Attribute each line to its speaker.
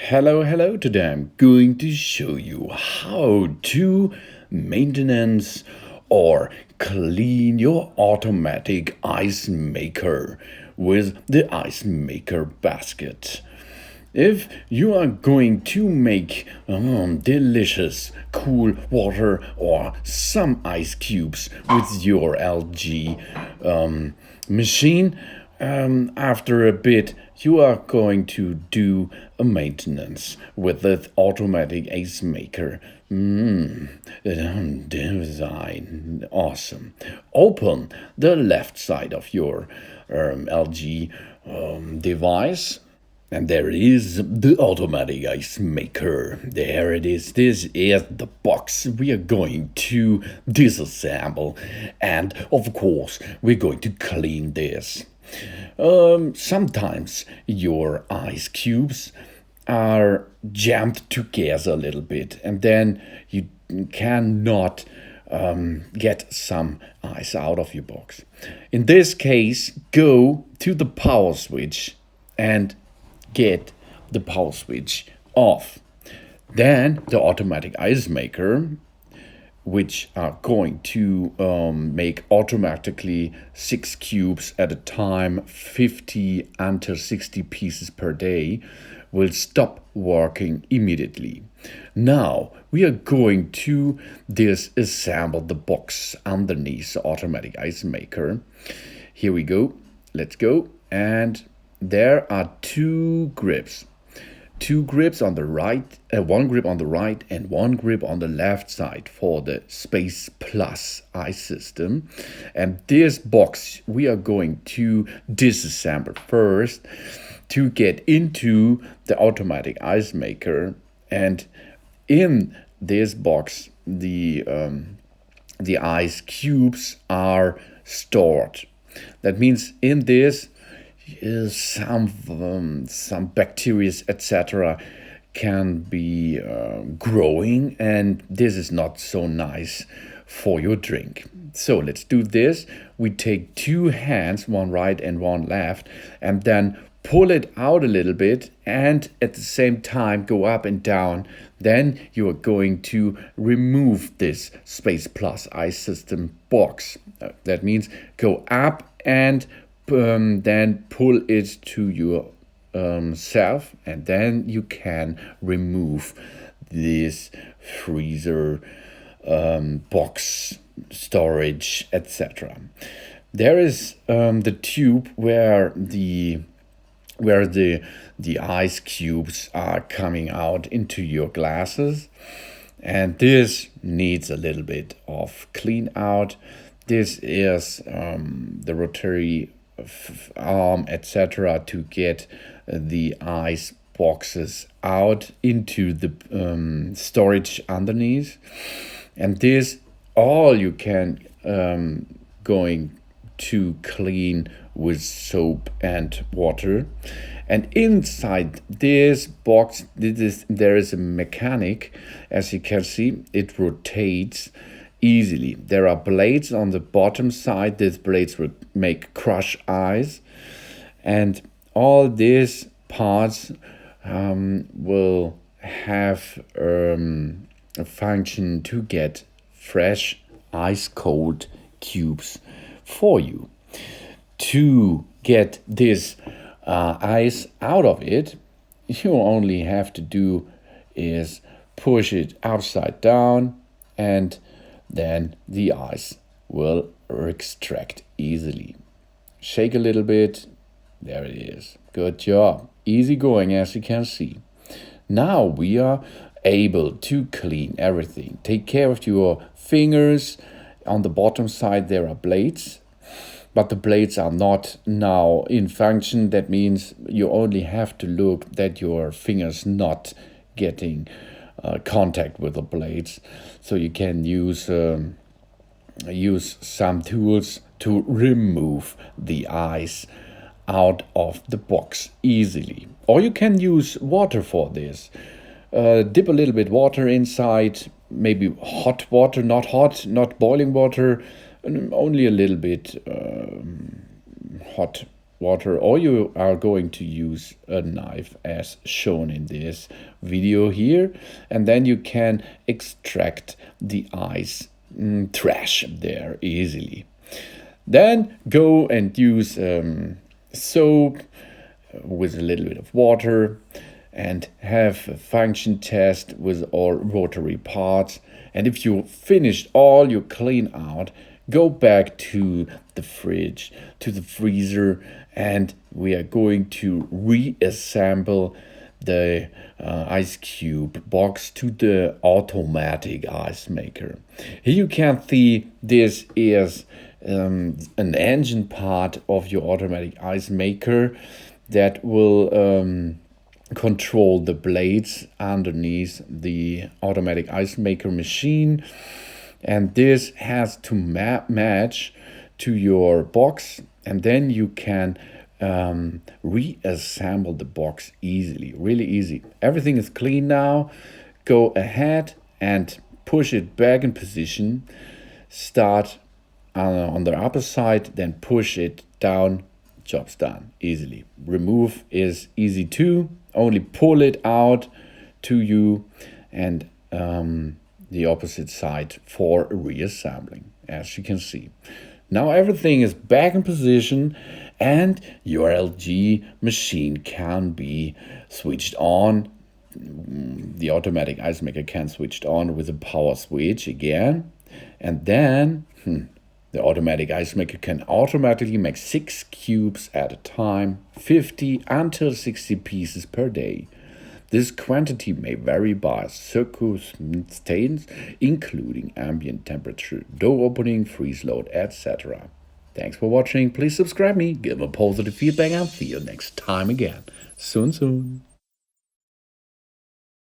Speaker 1: Hello. Today I'm going to show you how to maintenance or clean your automatic ice maker with the ice maker basket. If you are going to make delicious cool water or some ice cubes with your LG machine, after a bit you are going to do a maintenance with the automatic ice maker. Design awesome. Open the left side of your LG device, and there is the automatic ice maker. There it is. This is the box we are going to disassemble. And of course, we're going to clean this. Sometimes your ice cubes are jammed together a little bit, and then you cannot get some ice out of your box. In this case, go to the power switch and get the power switch off. Then the automatic ice maker, which are going to make automatically 6 cubes at a time, 50 until 60 pieces per day, will stop working immediately. Now we are going to disassemble the box underneath the automatic ice maker. Here we go. Let's go. And there are two grips on the right, one grip on the right and one grip on the left side for the Space Plus ice system. And this box we are going to disassemble first to get into the automatic ice maker. And in this box the ice cubes are stored. That means in this some bacteria, etc., can be growing, and this is not so nice for your drink. So let's do this. We take 2 hands, one right and one left, and then pull it out a little bit, and at the same time go up and down. Then you are going to remove this Space Plus ice system box. That means go up and then pull it to yourself, and then you can remove this freezer box storage, etc. There is the tube where the ice cubes are coming out into your glasses, and this needs a little bit of clean out. This is the rotary arm, etc., to get the ice boxes out into the storage underneath. And this all you can going to clean with soap and water. And inside this box there is a mechanic. As you can see, it rotates easily. There are blades on the bottom side. These blades will make crush ice, and all these parts will have a function to get fresh ice cold cubes for you. To get this ice out of it, you only have to do is push it upside down, and then the ice will extract easily. Shake a little bit. There it is. Good job. Easy going, as you can see. Now we are able to clean everything. Take care of your fingers. On the bottom side there are blades, but the blades are not now in function. That means you only have to look that your fingers not getting contact with the blades, so you can use some tools to remove the ice out of the box easily. Or you can use water for this. Dip a little bit water inside, maybe hot water, not hot, not boiling water, only a little bit hot water, or you are going to use a knife as shown in this video here, and then you can extract the ice trash there easily. Then go and use soap with a little bit of water and have a function test with all rotary parts. And if you finished all your clean out, go back to the fridge, to the freezer, and we are going to reassemble the ice cube box to the automatic ice maker. Here you can see this is an engine part of your automatic ice maker that will control the blades underneath the automatic ice maker machine, and this has to match to your box, and then you can reassemble the box easily, really easy. Everything is clean now. Go ahead and push it back in position. Start on the upper side, then push it down. Job's done easily. Remove is easy too. Only pull it out to you, and the opposite side for reassembling, as you can see. Now everything is back in position, and your LG machine can be switched on. The automatic ice maker can switch on with a power switch again, and then the automatic ice maker can automatically make 6 cubes at a time, 50 until 60 pieces per day. This quantity may vary by circumstances, including ambient temperature, door opening, freeze load, etc. Thanks for watching. Please subscribe me, give a positive feedback, and see you next time again. Soon.